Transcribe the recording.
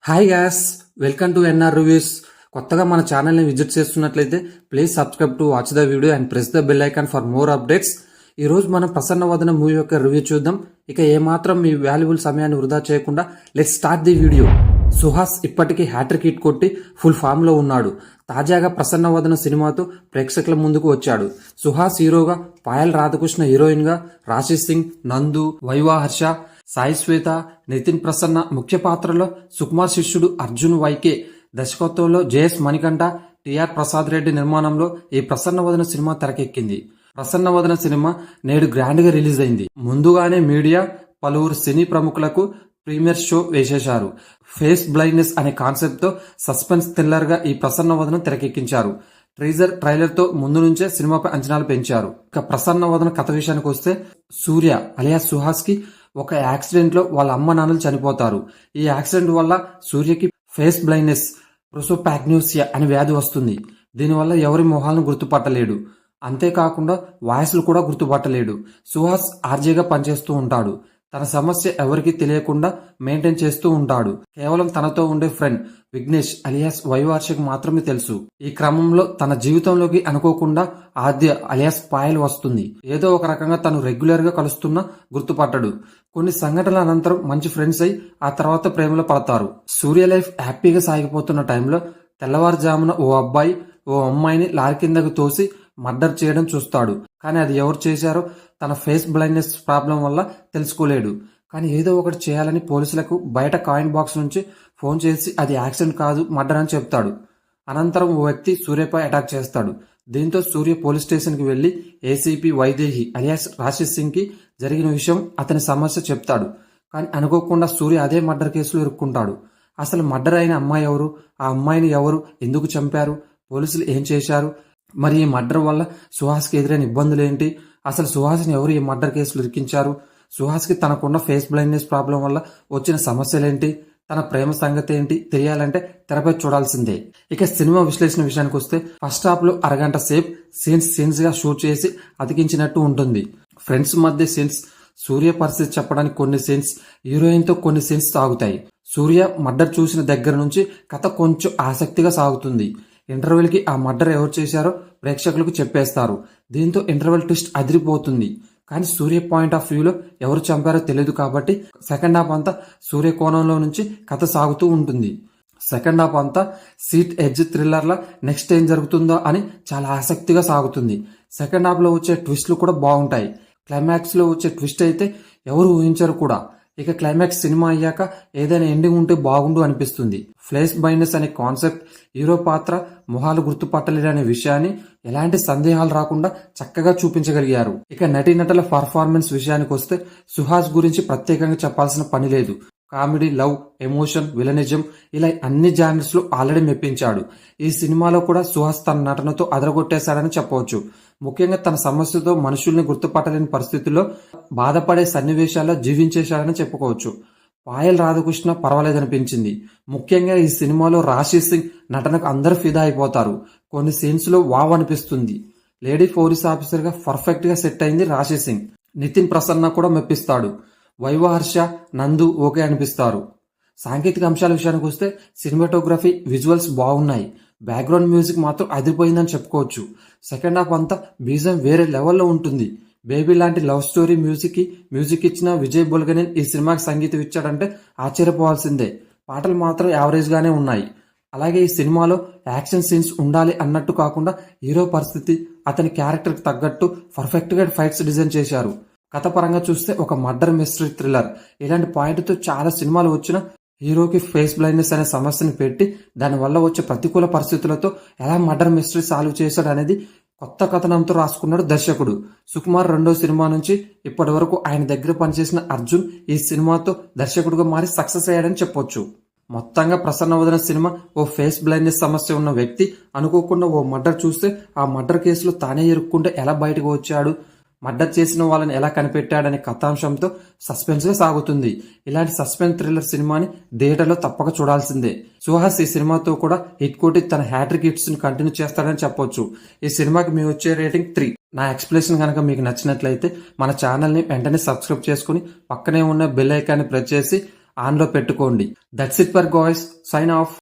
Hi guys, welcome to NR reviews. కొత్తగా మన ఛానల్ని విజిట్ చేస్తున్నట్లయితే please subscribe to watch the video and press the bell icon for more updates. ఈ రోజు మనం ప్రసన్న వదన మూవీ యొక్క రివ్యూ చూద్దాం. ఇక ఏమాత్రం మీ వాల్యుబుల్ సమయాన్ని వృధా చేయకుండా let's start the video. Suhas ఇప్పటికీ హ్యాట్రిక్ హిట్ కొట్టి ఫుల్ ఫామ్ లో ఉన్నాడు. తాజాగా ప్రసన్న వదన సినిమాతో ప్రేక్షకుల ముందుకు వచ్చాడు. సుహాస్ హీరోగా, పాయల్ రాధాకృష్ణ హీరోయిన్ గా, రాశి సింగ్, నందు, వైవా హర్ష, సాయి శ్వేత, నితిన్ ప్రసన్న ముఖ్య పాత్రలో, సుకుమార్ శిష్యుడు అర్జున్ వైకే దర్శకత్వంలో, జేఎస్ మణికంఠ, టిఆర్ ప్రసాద్ రెడ్డి నిర్మాణంలో ఈ ప్రసన్న వదన సినిమా తెరకెక్కింది. ప్రసన్న వదన సినిమా నేడు గ్రాండ్ గా రిలీజ్ అయింది. ముందుగానే మీడియా పలువురు సినీ ప్రముఖులకు ప్రీమియర్ షో వేసేశారు. ఫేస్ బ్లైండ్నెస్ అనే కాన్సెప్ట్ తో సస్పెన్స్ థ్రిల్లర్ గా ఈ ప్రసన్న వదన తెరకెక్కించారు. ట్రైలర్ తో ముందు నుంచే సినిమాపై అంచనాలు పెంచారు. ఇక ప్రసన్న వదన కథ విషయానికి వస్తే, సూర్య అలియాస్ సుహాస్ కి ఒక యాక్సిడెంట్ లో వాళ్ళ అమ్మ నాన్నలు చనిపోతారు. ఈ యాక్సిడెంట్ వల్ల సూర్యకి ఫేస్ బ్లైండ్నెస్, ప్రొసోపాగ్నోసియా అనే వ్యాధి వస్తుంది. దీనివల్ల ఎవరి మొహాలను గుర్తుపట్టలేడు. అంతేకాకుండా వాయిస్లు కూడా గుర్తుపట్టలేడు. సుహాస్ ఆర్జేగా పనిచేస్తూ ఉంటాడు. తన సమస్య ఎవరికి తెలియకుండా మెయింటైన్ చేస్తూ ఉంటాడు. కేవలం తనతో ఉండే ఫ్రెండ్ విఘ్నేష్ అలియాస్ వైవార్షికి మాత్రమే తెలుసు. ఈ క్రమంలో తన జీవితంలోకి అనుకోకుండా ఆద్య అలియాస్ పాయల్ వస్తుంది. ఏదో ఒక రకంగా తను రెగ్యులర్ గా కలుస్తున్నా గుర్తుపట్టడు. కొన్ని సంఘటనల అనంతరం మంచి ఫ్రెండ్స్ అయి ఆ తర్వాత ప్రేమలో పడతారు. సూర్య లైఫ్ హ్యాపీగా సాగిపోతున్న టైంలో తెల్లవారుజామున ఓ అబ్బాయి ఓ అమ్మాయిని లారీ కిందకు తోసి మర్డర్ చేయడం చూస్తాడు. కానీ అది ఎవరు చేశారో తన ఫేస్ బ్లైండ్నెస్ ప్రాబ్లం వల్ల తెలుసుకోలేడు. కానీ ఏదో ఒకటి చేయాలని పోలీసులకు బయట కాయిన్ బాక్స్ నుంచి ఫోన్ చేసి అది యాక్సిడెంట్ కాదు, మర్డర్ అని చెప్తాడు. అనంతరం ఓ వ్యక్తి సూర్యపై అటాక్ చేస్తాడు. దీంతో సూర్య పోలీస్ స్టేషన్ కి వెళ్లి ఏసీపీ వైదేహి అలియాస్ రాశి సింగ్ కి జరిగిన విషయం, అతని సమస్య చెప్తాడు. కానీ అనుకోకుండా సూర్య అదే మర్డర్ కేసులో ఇరుక్కుంటాడు. అసలు మర్డర్ అయిన అమ్మాయి ఎవరు, ఆ అమ్మాయిని ఎవరు ఎందుకు చంపారు, పోలీసులు ఏం చేశారు, మరి ఈ మర్డర్ వల్ల సుహాస్కి ఎదురైన ఇబ్బందులు ఏంటి, అసలు సుహాస్ని ఎవరు ఈ మర్డర్ కేసులు ఇరికించారు, సుహాస్కి తనకున్న ఫేస్ బ్లైండ్నెస్ ప్రాబ్లం వల్ల వచ్చిన సమస్యలేంటి, తన ప్రేమ సంగతి ఏంటి తెలియాలంటే తెరపై చూడాల్సిందే. ఇక సినిమా విశ్లేషణ విషయానికి వస్తే, ఫస్ట్ హాఫ్ లో అరగంట సేపు సీన్స్ గా షూట్ చేసి అతికించినట్టు ఉంటుంది. ఫ్రెండ్స్ మధ్య సీన్స్, సూర్య పరిస్థితి చెప్పడానికి కొన్ని సీన్స్, హీరోయిన్ తో కొన్ని సీన్స్ సాగుతాయి. సూర్య మర్డర్ చూసిన దగ్గర నుంచి కథ కొంచెం ఆసక్తిగా సాగుతుంది. ఇంటర్వెల్ కి ఆ మర్డర్ ఎవరు చేశారో ప్రేక్షకులకు చెప్పేస్తారు. దీంతో ఇంటర్వెల్ ట్విస్ట్ అదిరిపోతుంది. కానీ సూర్య పాయింట్ ఆఫ్ వ్యూలో ఎవరు చంపారో తెలియదు కాబట్టి సెకండ్ హాఫ్ అంతా సూర్య కోణంలో నుంచి కథ సాగుతూ ఉంటుంది. సెకండ్ హాఫ్ అంతా సీట్ ఎడ్జ్ థ్రిల్లర్ లా నెక్స్ట్ ఏం జరుగుతుందో అని చాలా ఆసక్తిగా సాగుతుంది. సెకండ్ హాఫ్ లో వచ్చే ట్విస్ట్లు కూడా బాగుంటాయి. క్లైమాక్స్ లో వచ్చే ట్విస్ట్ అయితే ఎవరు ఊహించరు కూడా. ఇక క్లైమాక్స్ సినిమా అయ్యాక ఏదైనా ఎండింగ్ ఉంటే బాగుండు అనిపిస్తుంది. ఫేస్ బ్లైండ్నెస్ అనే కాన్సెప్ట్, హీరో పాత్ర మొహాలు గుర్తుపట్టలేదనే విషయాన్ని ఎలాంటి సందేహాలు రాకుండా చక్కగా చూపించగలిగారు. ఇక నటీనటుల పర్ఫార్మెన్స్ విషయానికి వస్తే, సుహాస్ గురించి ప్రత్యేకంగా చెప్పాల్సిన పని లేదు. కామెడీ, లవ్, ఎమోషన్, విలనిజం ఇలా అన్ని జానర్స్ లో ఆల్రెడీ మెప్పించాడు. ఈ సినిమాలో కూడా సుహాస్ తన నటనతో అదరగొట్టేశాడని చెప్పవచ్చు. ముఖ్యంగా తన సమస్యతో మనుషుల్ని గుర్తుపట్టలేని పరిస్థితుల్లో బాధపడే సన్నివేశాల్లో జీవించేశాడని చెప్పుకోవచ్చు. పాయల్ రాధాకృష్ణ పర్వాలేదనిపించింది. ముఖ్యంగా ఈ సినిమాలో రాశి సింగ్ నటనకు అందరూ ఫిదా అయిపోతారు. కొన్ని సీన్స్ లో వావ్ అనిపిస్తుంది. లేడీ పోలీస్ ఆఫీసర్ గా పర్ఫెక్ట్ గా సెట్ అయింది రాశి సింగ్. నితిన్ ప్రసన్న కూడా మెప్పిస్తాడు. వైవా హర్ష, నందు ఓకే అనిపిస్తారు. సాంకేతిక అంశాల విషయానికి వస్తే, సినిమాటోగ్రఫీ, విజువల్స్ బాగున్నాయి. బ్యాక్గ్రౌండ్ మ్యూజిక్ మాత్రం అదిరిపోయిందని చెప్పుకోవచ్చు. సెకండ్ హాఫ్ అంతా బీజం వేరే లెవెల్లో ఉంటుంది. బేబీ లాంటి లవ్ స్టోరీ మ్యూజిక్ ఇచ్చిన విజయ్ బుల్గనేన్ ఈ సినిమాకి సంగీతం ఇచ్చాడంటే ఆశ్చర్యపోవాల్సిందే. పాటలు మాత్రం యావరేజ్ గానే ఉన్నాయి. అలాగే ఈ సినిమాలో యాక్షన్ సీన్స్ ఉండాలి అన్నట్టు కాకుండా హీరో పరిస్థితి, అతని క్యారెక్టర్ కి తగ్గట్టు పర్ఫెక్ట్ గా ఫైట్స్ డిజైన్ చేశారు. కథ పరంగా చూస్తే ఒక మర్డర్ మిస్టరీ థ్రిల్లర్. ఇలాంటి పాయింట్ తో చాలా సినిమాలు వచ్చిన హీరోకి ఫేస్ బ్లైండ్నెస్ అనే సమస్యను పెట్టి దానివల్ల వచ్చే ప్రతికూల పరిస్థితులతో ఎలా మర్డర్ మిస్టరీ సాల్వ్ చేశాడు అనేది కొత్త కథనంతో రాసుకున్నాడు దర్శకుడు. సుకుమార్ రెండో సినిమా నుంచి ఇప్పటి వరకు ఆయన దగ్గర పనిచేసిన అర్జున్ ఈ సినిమాతో దర్శకుడిగా మారి సక్సెస్ అయ్యాడని చెప్పొచ్చు. మొత్తంగా ప్రసన్న వదన సినిమా ఓ ఫేస్ బ్లైండ్నెస్ సమస్య ఉన్న వ్యక్తి అనుకోకుండా ఓ మర్డర్ చూస్తే ఆ మర్డర్ కేసులో తానే ఇరుక్కుంటే ఎలా బయటకు వచ్చాడు, మర్డర్ చేసిన వాళ్ళని ఎలా కనిపెట్టాడనే కథాంశంతో సస్పెన్స్ గా సాగుతుంది. ఇలాంటి సస్పెన్స్ థ్రిల్లర్ సినిమాని థియేటర్లో తప్పక చూడాల్సిందే. సుహాస్ ఈ సినిమాతో కూడా హిట్ కొట్టి తన హ్యాట్రిక్ హిట్స్ ని కంటిన్యూ చేస్తాడని చెప్పొచ్చు. ఈ సినిమాకి మీ వచ్చే రేటింగ్ 3. నా ఎక్స్ప్లెనేషన్ కనుక మీకు నచ్చినట్లయితే మన ఛానల్ ని వెంటనే సబ్స్క్రైబ్ చేసుకుని పక్కనే ఉన్న బెల్ ఐకాన్ని ప్రెస్ చేసి ఆన్లో పెట్టుకోండి. That's it for guys, sign of.